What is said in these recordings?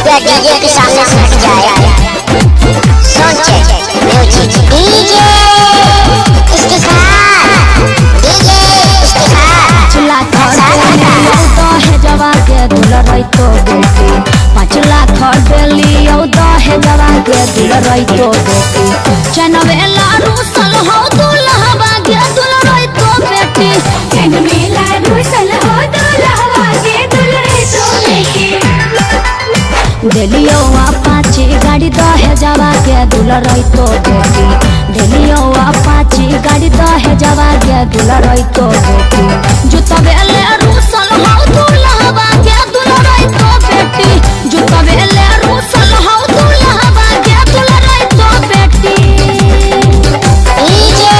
कृपया डीजे के सामने से हट जाए। साउंड चेक म्यूजिक डीजे चला है जवा के दुलरई तो बेटी 5 लाख डेली है जवा के दुलरई तो बेटी चनवेला रूसल हो दुल्हवा के दुलरई तो बेटी चनवेला रूसल हो दुल्हवा के दुलरई तो बेटी दिलियो अपाची गाड़ी है जवा के दुलरई तो बेटी दिलियो अपाची गाड़ी है जवा के दुलरई तो बेटी जुतवेले रूसल हो दुल्हवा के दुलरई तो बेटी जुतवेले रूसल हो दुल्हवा के दुलरई तो बेटी डीजे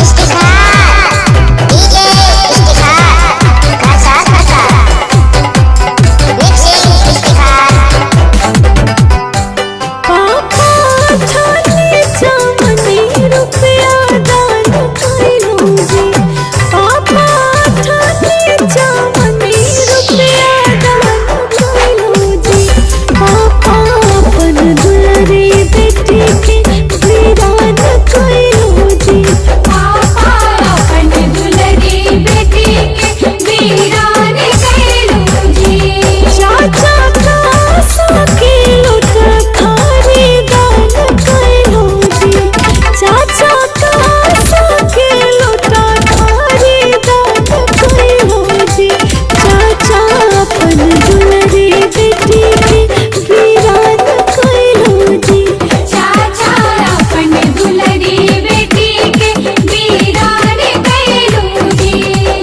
इस्तिखार खासा खासा मिक्सिंग इस्तिखार। पापा थाने जामनी रुपया दान कइलो जी पापा थाने जामनी रुपया दान कइलो जी पापा अपन दुलरी बेटी के वीरान कइलो जी पापा अपन दुलरी बेटी के वीरान कइलो जी चाचा का सके लुट थारी दान कइलो जी चाचा का सके लुट थारी दान कइलो जी चाचा अपन दुलरी बेटी के वीरान कइलो जी चाचा अपन दुलरी बेटी के वीरान कइलो जी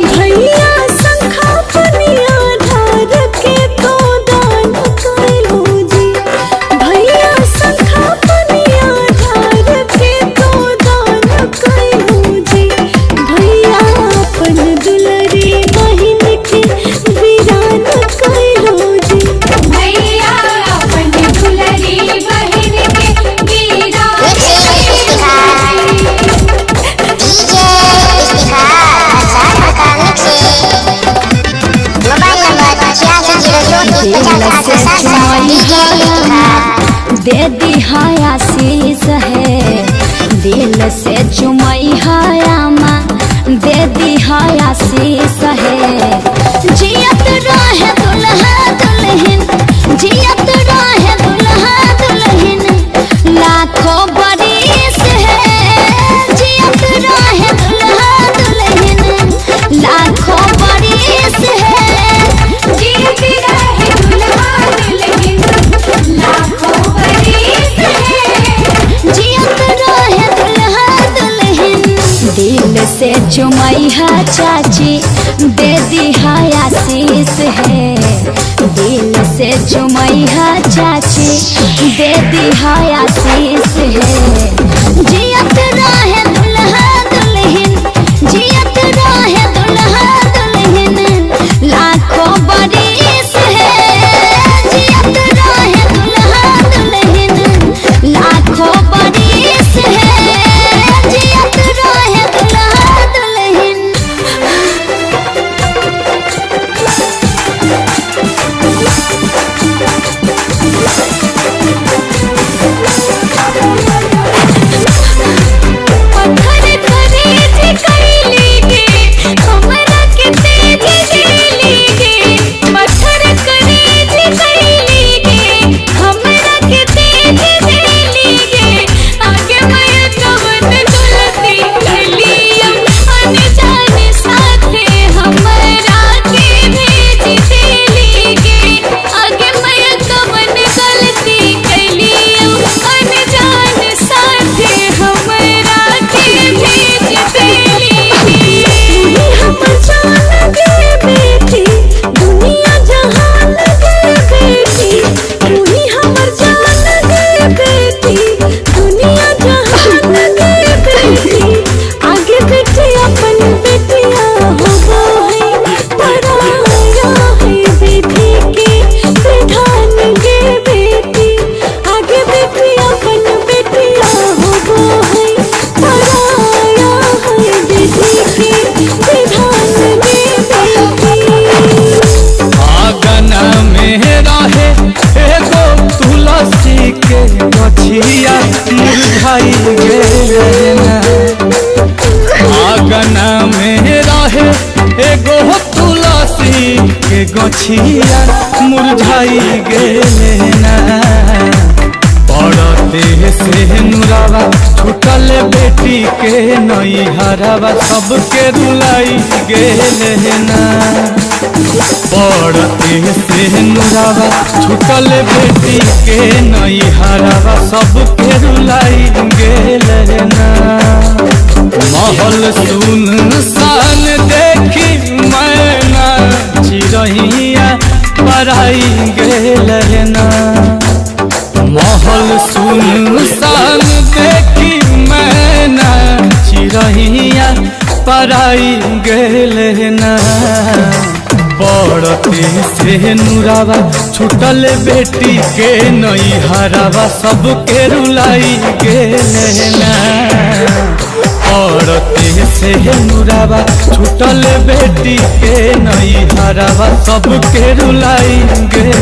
भैया संखा पनिया ढार के तो दान कइलो जी भैया संखा पनिया ढार के तो दान कइलो जी भैया अपन दुलरी बहिन के वीरान कइलो जी भैया अपन दुलरी बहिन के वीरान मिक्सिंग इस्तिखार डीजे इस्तिखार खासा खासा mixing. Mobile number 8602305087 DJ Istikhar. दे दी है आशीष है दिल से चुमई है माँ दे दी है आशीष है जियत रहे दुल्हा दुल्हन जियत रहे दुल्हा दुल्हन लाखों बरिस है जियत रहे दुल्हा दुल्हन लाखों बरिस है जीत रहे दुल्हा दुल्हन लाखों बरिस है जियत रहे दुल्हा दुल्हन दिल से चुमई है चाची दे दी है आशीष है दिल से चुमई है चाची दे दी है आशीष है जियत रहे दुल्हा दुल्हन जियत रहे दुल्हा दुल्हन लाखों बरिस है जियत रहे दुल्हा दुल्हन लाखों बरिस है जियत रहे दुल्हा दुल्हन। गछिया मुरझाई गेले ना पड़ते से नुरावा छूटल बेटी के नैहरवा सबके रुलाई गेले ना पड़ते से नुरावा छूटल बेटी के नैहरवा सबके रुलाई गेले ना महल सुनसान देखी मैना चिरहिया पराई गेले ना महल सुनसान देखी मैना चिरहिया पराई गेले ना पड़ते से नुरावा छूटल बेटी के नैहरवा सबके रुलाई गेले ना पड़ते से नुरावा छूटल बेटी के नैहरवा सबके रुलाई गेले